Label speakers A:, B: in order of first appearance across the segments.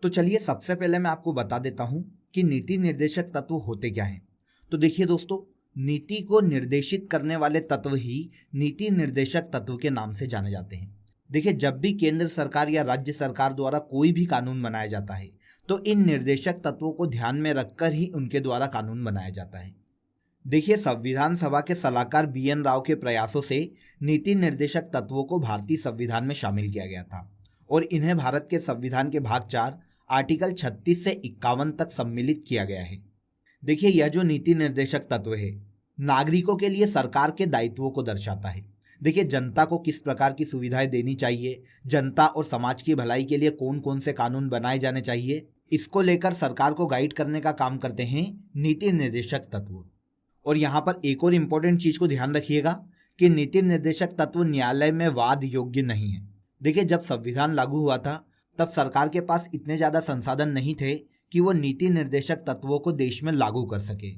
A: तो चलिए सबसे पहले मैं आपको बता देता हूं कि नीति निर्देशक तत्व होते क्या हैं। तो देखिए दोस्तों, नीति को निर्देशित करने वाले तत्व ही नीति निर्देशक तत्व के नाम से जाने जाते हैं। देखिए, जब भी केंद्र सरकार या राज्य सरकार द्वारा कोई भी कानून बनाया जाता है तो इन निर्देशक तत्वों को ध्यान में रखकर ही उनके द्वारा कानून बनाया जाता है। देखिए, संविधान सभा के सलाहकार BN राव के प्रयासों से नीति निर्देशक तत्वों को भारतीय संविधान में शामिल किया गया था और इन्हें भारत के संविधान के भाग 4 आर्टिकल 36 से 51 तक सम्मिलित किया गया है। देखिए, यह जो नीति निर्देशक तत्व है नागरिकों के लिए सरकार के दायित्वों को दर्शाता है। देखिए, जनता को किस प्रकार की सुविधाएं देनी चाहिए, जनता और समाज की भलाई के लिए कौन कौन से कानून बनाए जाने चाहिए, इसको लेकर सरकार को गाइड करने का काम करते हैं नीति निर्देशक तत्व। और यहाँ पर एक और इम्पोर्टेंट चीज को ध्यान रखिएगा कि नीति निर्देशक तत्व न्यायालय में वाद योग्य नहीं है। देखिए, जब संविधान लागू हुआ था तब सरकार के पास इतने ज्यादा संसाधन नहीं थे कि वो नीति निर्देशक तत्वों को देश में लागू कर सके।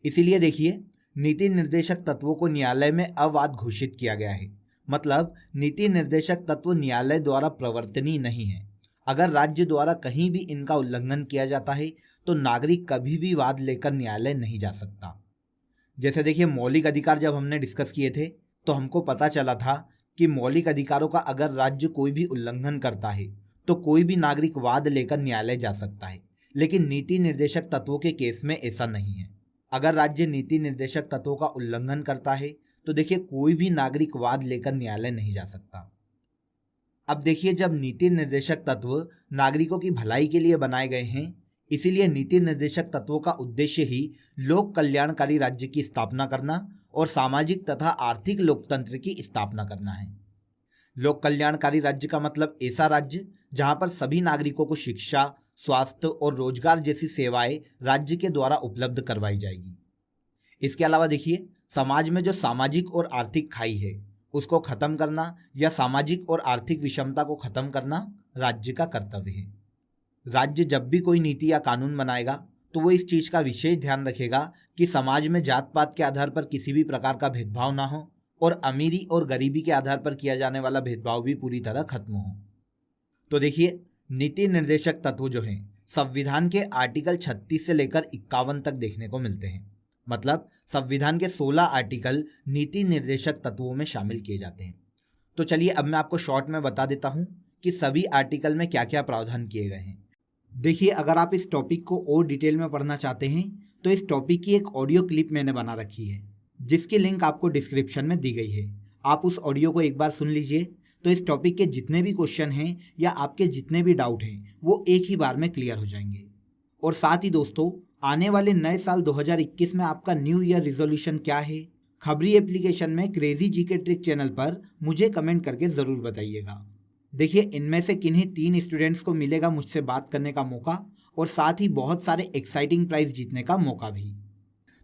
A: इसीलिए देखिए, नीति निर्देशक तत्वों को न्यायालय में अवाद घोषित किया गया है। मतलब नीति निर्देशक तत्व न्यायालय द्वारा प्रवर्तनीय नहीं है। अगर राज्य द्वारा कहीं भी इनका उल्लंघन किया जाता है तो नागरिक कभी भी वाद लेकर न्यायालय नहीं जा सकता। जैसे देखिए, मौलिक अधिकार जब हमने डिस्कस किए थे तो हमको पता चला था कि मौलिक अधिकारों का अगर राज्य कोई भी उल्लंघन करता है तो कोई भी नागरिक वाद लेकर न्यायालय जा सकता है। लेकिन नीति निर्देशक तत्वों के केस में ऐसा नहीं है। अगर राज्य नीति निर्देशक तत्वों का उल्लंघन करता है तो देखिए, कोई भी नागरिक वाद लेकर न्यायालय नहीं जा सकता। अब देखिए, जब नीति निर्देशक तत्व नागरिकों की भलाई के लिए बनाए गए हैं, इसीलिए नीति निर्देशक तत्वों का उद्देश्य ही लोक कल्याणकारी राज्य की स्थापना करना और सामाजिक तथा आर्थिक लोकतंत्र की स्थापना करना है। लोक कल्याणकारी राज्य का मतलब ऐसा राज्य जहां पर सभी नागरिकों को शिक्षा, स्वास्थ्य और रोजगार जैसी सेवाएं राज्य के द्वारा उपलब्ध करवाई जाएगी। इसके अलावा देखिए, समाज में जो सामाजिक और आर्थिक खाई है उसको खत्म करना या सामाजिक और आर्थिक विषमता को खत्म करना राज्य का कर्तव्य है। राज्य जब भी कोई नीति या कानून बनाएगा तो वो इस चीज का विशेष ध्यान रखेगा कि समाज में जात पात के आधार पर किसी भी प्रकार का भेदभाव ना हो और अमीरी और गरीबी के आधार पर किया जाने वाला भेदभाव भी पूरी तरह खत्म हो। तो देखिए, नीति निर्देशक तत्व जो हैं संविधान के आर्टिकल 36 से लेकर 51 तक देखने को मिलते हैं। मतलब संविधान के 16 आर्टिकल नीति निर्देशक तत्वों में शामिल किए जाते हैं। तो चलिए अब मैं आपको शॉर्ट में बता देता हूं कि सभी आर्टिकल में क्या क्या प्रावधान किए गए हैं। देखिए, अगर आप इस टॉपिक को और डिटेल में पढ़ना चाहते हैं तो इस टॉपिक की एक ऑडियो क्लिप मैंने बना रखी है जिसकी लिंक आपको डिस्क्रिप्शन में दी गई है। आप उस ऑडियो को एक बार सुन लीजिए तो इस टॉपिक के जितने भी क्वेश्चन हैं या आपके जितने भी डाउट हैं वो एक ही बार में क्लियर हो जाएंगे। और साथ ही दोस्तों, आने वाले नए साल 2021 में आपका न्यू ईयर रिजोल्यूशन क्या है, खबरी एप्लीकेशन में क्रेजी जीके ट्रिक चैनल पर मुझे कमेंट करके ज़रूर बताइएगा। देखिए, इनमें से किन्हीं 3 स्टूडेंट्स को मिलेगा मुझसे बात करने का मौका और साथ ही बहुत सारे एक्साइटिंग प्राइज जीतने का मौका भी।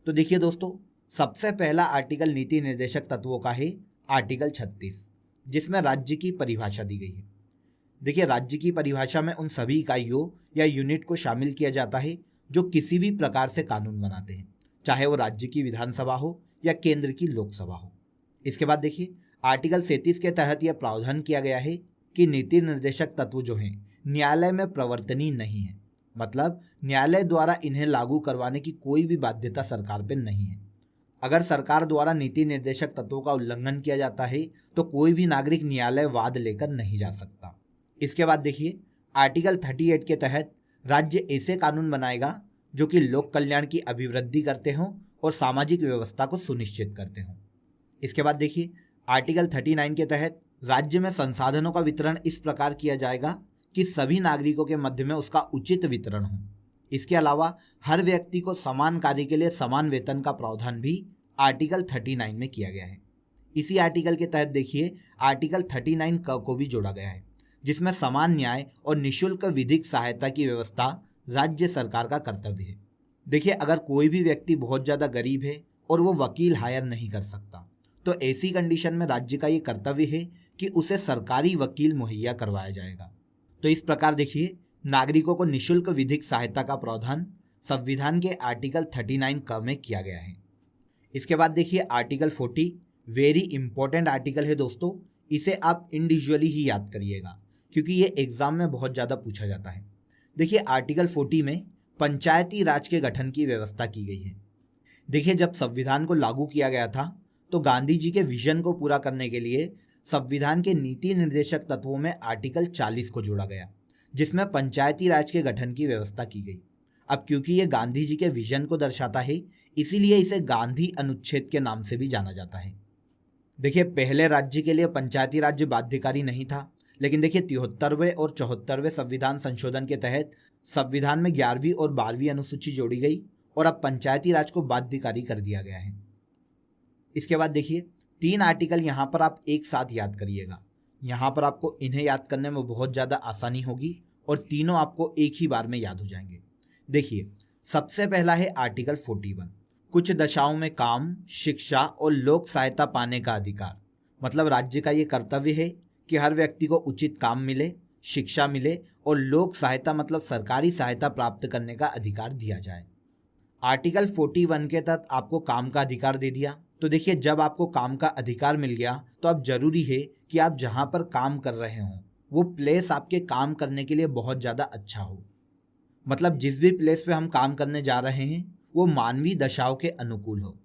A: तो देखिए दोस्तों, सबसे पहला आर्टिकल नीति निर्देशक तत्वों का है आर्टिकल 36, जिसमें राज्य की परिभाषा दी गई है। देखिए, राज्य की परिभाषा में उन सभी इकाइयों या यूनिट को शामिल किया जाता है जो किसी भी प्रकार से कानून बनाते हैं, चाहे वो राज्य की विधानसभा हो या केंद्र की लोकसभा हो। इसके बाद देखिए, आर्टिकल 37 के तहत यह प्रावधान किया गया है कि नीति निर्देशक तत्व जो हैं न्यायालय में प्रवर्तनीय नहीं है। मतलब न्यायालय द्वारा इन्हें लागू करवाने की कोई भी बाध्यता सरकार पर नहीं है। अगर सरकार द्वारा नीति निर्देशक तत्वों का उल्लंघन किया जाता है तो कोई भी नागरिक न्यायालय वाद लेकर नहीं जा सकता। इसके बाद देखिए, आर्टिकल 38 के तहत राज्य ऐसे कानून बनाएगा जो कि लोक कल्याण की अभिवृद्धि करते हों और सामाजिक व्यवस्था को सुनिश्चित करते हों। इसके बाद देखिए, आर्टिकल 39 के तहत राज्य में संसाधनों का वितरण इस प्रकार किया जाएगा कि सभी नागरिकों के मध्य में उसका उचित वितरण हो। इसके अलावा हर व्यक्ति को समान कार्य के लिए समान वेतन का प्रावधान भी आर्टिकल 39 में किया गया है। इसी आर्टिकल के तहत देखिए, आर्टिकल 39 क को भी जोड़ा गया है जिसमें समान न्याय और निःशुल्क विधिक सहायता की व्यवस्था राज्य सरकार का कर्तव्य है। देखिए, अगर कोई भी व्यक्ति बहुत ज़्यादा गरीब है और वो वकील हायर नहीं कर सकता तो ऐसी कंडीशन में राज्य का ये कर्तव्य है कि उसे सरकारी वकील मुहैया करवाया जाएगा। तो इस प्रकार देखिए, नागरिकों को निःशुल्क विधिक सहायता का प्रावधान संविधान के आर्टिकल 39 क में किया गया है। इसके बाद देखिए, आर्टिकल 40 वेरी इंपॉर्टेंट आर्टिकल है दोस्तों। इसे आप इंडिविजुअली ही याद करिएगा क्योंकि ये एग्जाम में बहुत ज़्यादा पूछा जाता है। देखिए आर्टिकल 40 में पंचायती राज के गठन की व्यवस्था की गई है। देखिए जब संविधान को लागू किया गया था तो गांधी जी के विजन को पूरा करने के लिए संविधान के नीति निर्देशक तत्वों में आर्टिकल 40 को जोड़ा गया, जिसमें पंचायती राज के गठन की व्यवस्था की गई। अब क्योंकि ये गांधी जी के विजन को दर्शाता है, इसीलिए इसे गांधी अनुच्छेद के नाम से भी जाना जाता है। देखिए पहले राज्य के लिए पंचायती राज्य बाध्यकारी नहीं था, लेकिन देखिए 73वें और 74वें संविधान संशोधन के तहत संविधान में 11वीं और 12वीं अनुसूची जोड़ी गई और अब पंचायती राज को बाध्यकारी कर दिया गया है। इसके बाद देखिए 3 आर्टिकल यहाँ पर आप एक साथ याद करिएगा। यहाँ पर आपको इन्हें याद करने में बहुत ज़्यादा आसानी होगी और तीनों आपको एक ही बार में याद हो जाएंगे। देखिए सबसे पहला है आर्टिकल 41, कुछ दशाओं में काम, शिक्षा और लोक सहायता पाने का अधिकार। मतलब राज्य का ये कर्तव्य है कि हर व्यक्ति को उचित काम मिले, शिक्षा मिले और लोक सहायता मतलब सरकारी सहायता प्राप्त करने का अधिकार दिया जाए। आर्टिकल 41 के तहत आपको काम का अधिकार दे दिया। तो देखिए जब आपको काम का अधिकार मिल गया तो अब जरूरी है कि आप जहाँ पर काम कर रहे हों वो प्लेस आपके काम करने के लिए बहुत ज़्यादा अच्छा हो। मतलब जिस भी प्लेस पे हम काम करने जा रहे हैं वो मानवीय दशाओं के अनुकूल हो।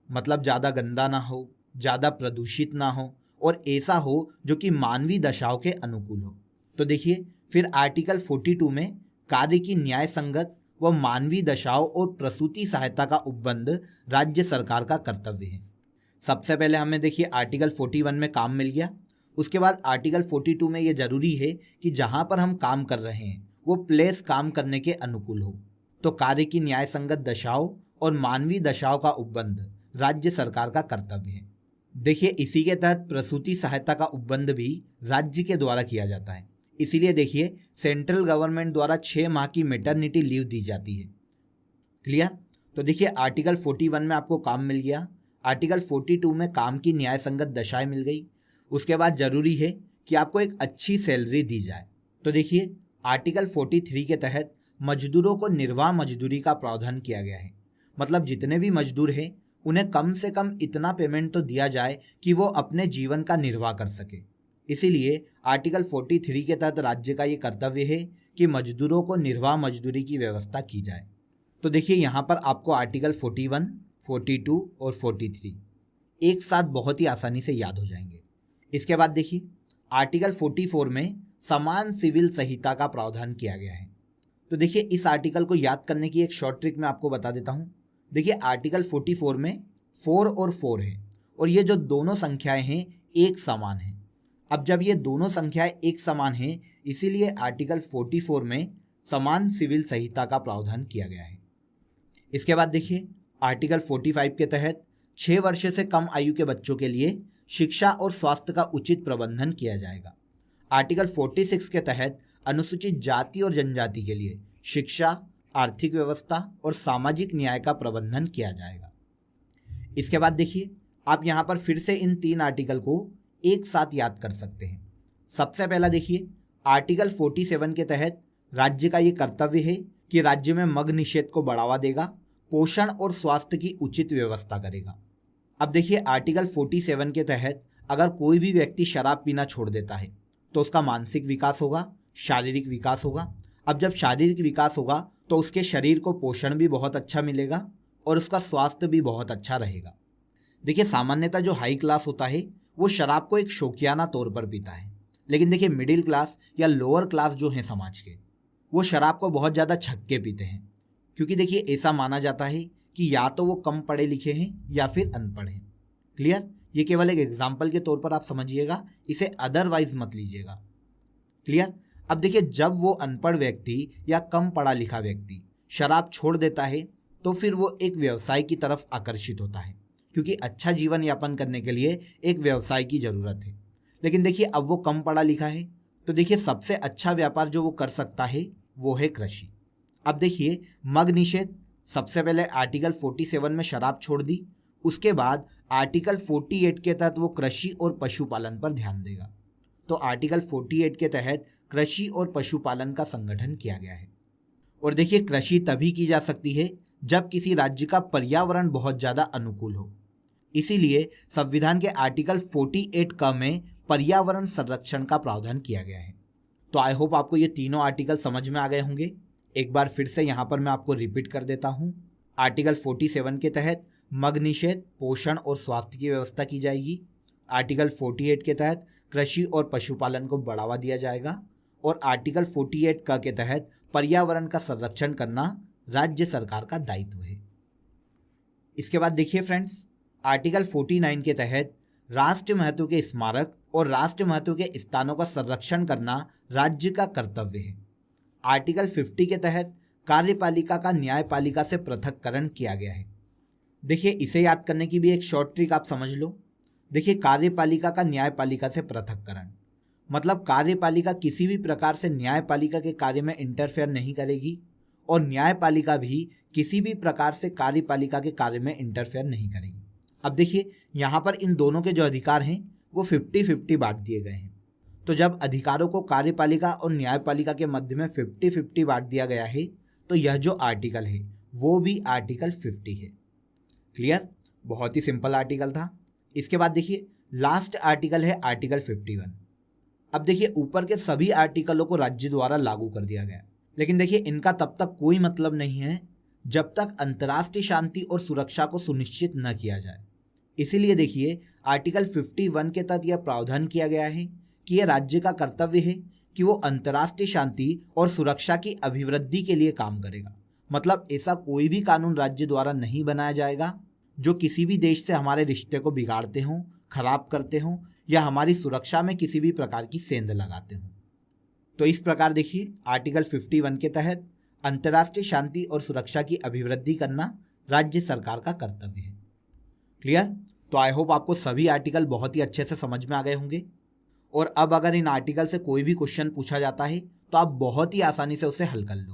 A: मतलब ज़्यादा गंदा ना हो, ज़्यादा प्रदूषित ना हो और ऐसा हो जो कि मानवीय दशाओं के अनुकूल हो। तो देखिए फिर आर्टिकल 42 में कार्य की न्याय संगत व मानवीय दशाओं और प्रसूति सहायता का उपबंध राज्य सरकार का कर्तव्य है। सबसे पहले हमें देखिए आर्टिकल 41 में काम मिल गया। उसके बाद आर्टिकल 42 में ये जरूरी है कि जहाँ पर हम काम कर रहे हैं वो प्लेस काम करने के अनुकूल हो। तो कार्य की न्याय संगत दशाओं और मानवीय दशाओं का उपबंध राज्य सरकार का कर्तव्य है। देखिए इसी के तहत प्रसूति सहायता का उपबंध भी राज्य के द्वारा किया जाता है। इसीलिए देखिए सेंट्रल गवर्नमेंट द्वारा 6 माह की मैटरनिटी लीव दी जाती है। क्लियर? तो देखिए आर्टिकल 41 में आपको काम मिल गया, आर्टिकल 42 में काम की न्याय संगत दशाएं मिल गई। उसके बाद जरूरी है कि आपको एक अच्छी सैलरी दी जाए। तो देखिए आर्टिकल 43 के तहत मजदूरों को निर्वाह मजदूरी का प्रावधान किया गया है। मतलब जितने भी मजदूर हैं उन्हें कम से कम इतना पेमेंट तो दिया जाए कि वो अपने जीवन का निर्वाह कर सके। इसीलिए आर्टिकल 43 के तहत राज्य का ये कर्तव्य है कि मजदूरों को निर्वाह मजदूरी की व्यवस्था की जाए। तो देखिए यहाँ पर आपको आर्टिकल 41, 42 और 43 एक साथ बहुत ही आसानी से याद हो जाएंगे। इसके बाद देखिए आर्टिकल 44 में समान सिविल संहिता का प्रावधान किया गया है। तो देखिए इस आर्टिकल को याद करने की एक शॉर्ट ट्रिक मैं आपको बता देता हूँ। देखिए आर्टिकल 44 में 4 और 4 है और ये जो दोनों संख्याएं हैं एक समान है। अब जब ये दोनों संख्याएं एक समान हैं इसीलिए आर्टिकल 44 में समान सिविल संहिता का प्रावधान किया गया है। इसके बाद देखिए आर्टिकल 45 के तहत 6 वर्ष से कम आयु के बच्चों के लिए शिक्षा और स्वास्थ्य का उचित प्रबंधन किया जाएगा। आर्टिकल 46 के तहत अनुसूचित जाति और जनजाति के लिए शिक्षा, आर्थिक व्यवस्था और सामाजिक न्याय का प्रबंधन किया जाएगा। इसके बाद देखिए आप यहाँ पर फिर से इन 3 आर्टिकल को एक साथ याद कर सकते हैं। सबसे पहला देखिए आर्टिकल 47 के तहत राज्य का ये कर्तव्य है कि राज्य में मद्य निषेध को बढ़ावा देगा, पोषण और स्वास्थ्य की उचित व्यवस्था करेगा। अब देखिए आर्टिकल 47 के तहत अगर कोई भी व्यक्ति शराब पीना छोड़ देता है तो उसका मानसिक विकास होगा, शारीरिक विकास होगा। अब जब शारीरिक विकास होगा तो उसके शरीर को पोषण भी बहुत अच्छा मिलेगा और उसका स्वास्थ्य भी बहुत अच्छा रहेगा। देखिए सामान्यतः जो हाई क्लास होता है वो शराब को एक शौकियाना तौर पर पीता है, लेकिन देखिए मिडिल क्लास या लोअर क्लास जो हैं समाज के वो शराब को बहुत ज़्यादा छक के पीते हैं, क्योंकि देखिए ऐसा माना जाता है कि या तो वो कम पढ़े लिखे हैं या फिर अनपढ़ हैं। क्लियर? ये केवल एक एग्जाम्पल के तौर पर आप समझिएगा, इसे अदरवाइज मत लीजिएगा। क्लियर? अब देखिए जब वो अनपढ़ व्यक्ति या कम पढ़ा लिखा व्यक्ति शराब छोड़ देता है तो फिर वो एक व्यवसाय की तरफ आकर्षित होता है, क्योंकि अच्छा जीवन यापन करने के लिए एक व्यवसाय की ज़रूरत है। लेकिन देखिए अब वो कम पढ़ा लिखा है तो देखिए सबसे अच्छा व्यापार जो वो कर सकता है वो है कृषि। अब देखिए मद्य निषेध, सबसे पहले आर्टिकल 47 में शराब छोड़ दी, उसके बाद आर्टिकल 48 के तहत वो कृषि और पशुपालन पर ध्यान देगा। तो आर्टिकल 48 के तहत कृषि और पशुपालन का संगठन किया गया है। और देखिए कृषि तभी की जा सकती है जब किसी राज्य का पर्यावरण बहुत ज़्यादा अनुकूल हो। इसीलिए संविधान के आर्टिकल 48 क में पर्यावरण संरक्षण का प्रावधान किया गया है। तो आई होप आपको ये तीनों आर्टिकल समझ में आ गए होंगे। एक बार फिर से यहाँ पर मैं आपको रिपीट कर देता हूँ। आर्टिकल 47 के तहत मद्य निषेध, पोषण और स्वास्थ्य की व्यवस्था की जाएगी। आर्टिकल 48 के तहत कृषि और पशुपालन को बढ़ावा दिया जाएगा। और आर्टिकल 48 का के तहत पर्यावरण का संरक्षण करना राज्य सरकार का दायित्व है। इसके बाद देखिए फ्रेंड्स, आर्टिकल 49 के तहत राष्ट्रीय महत्व के स्मारक और राष्ट्रीय महत्व के स्थानों का संरक्षण करना राज्य का कर्तव्य है। आर्टिकल 50 के तहत कार्यपालिका का न्यायपालिका से पृथक्करण किया गया है। देखिए, इसे याद करने की भी एक शॉर्ट ट्रिक आप समझ लो। देखिए, कार्यपालिका का न्यायपालिका से पृथक्करण मतलब कार्यपालिका किसी भी प्रकार से न्यायपालिका के कार्य में इंटरफेयर नहीं करेगी और न्यायपालिका भी किसी भी प्रकार से कार्यपालिका के कार्य में इंटरफेयर नहीं करेगी। अब देखिए, यहाँ पर इन दोनों के जो अधिकार हैं वो 50-50 बांट दिए गए हैं। तो जब अधिकारों को कार्यपालिका और न्यायपालिका के मध्य में 50-50 बांट दिया गया है तो यह जो आर्टिकल है वो भी आर्टिकल 50 है। क्लियर? बहुत ही सिंपल आर्टिकल था। इसके बाद देखिए, लास्ट आर्टिकल है आर्टिकल 51। अब देखिए, ऊपर के सभी आर्टिकलों को राज्य द्वारा लागू कर दिया गया, लेकिन देखिए इनका तब तक कोई मतलब नहीं है जब तक अंतर्राष्ट्रीय शांति और सुरक्षा को सुनिश्चित न किया जाए। इसीलिए देखिए, आर्टिकल 51 के तहत यह प्रावधान किया गया है कि यह राज्य का कर्तव्य है कि वो अंतर्राष्ट्रीय शांति और सुरक्षा की अभिवृद्धि के लिए काम करेगा। मतलब ऐसा कोई भी कानून राज्य द्वारा नहीं बनाया जाएगा जो किसी भी देश से हमारे रिश्ते को बिगाड़ते हों, खराब करते हों या हमारी सुरक्षा में किसी भी प्रकार की सेंध लगाते हों। तो इस प्रकार देखिए, आर्टिकल 51 के तहत अंतर्राष्ट्रीय शांति और सुरक्षा की अभिवृद्धि करना राज्य सरकार का कर्तव्य है। क्लियर? तो आई होप आपको सभी आर्टिकल बहुत ही अच्छे से समझ में आ गए होंगे। और अब अगर इन आर्टिकल से कोई भी क्वेश्चन पूछा जाता है तो आप बहुत ही आसानी से उसे हल कर लोगे।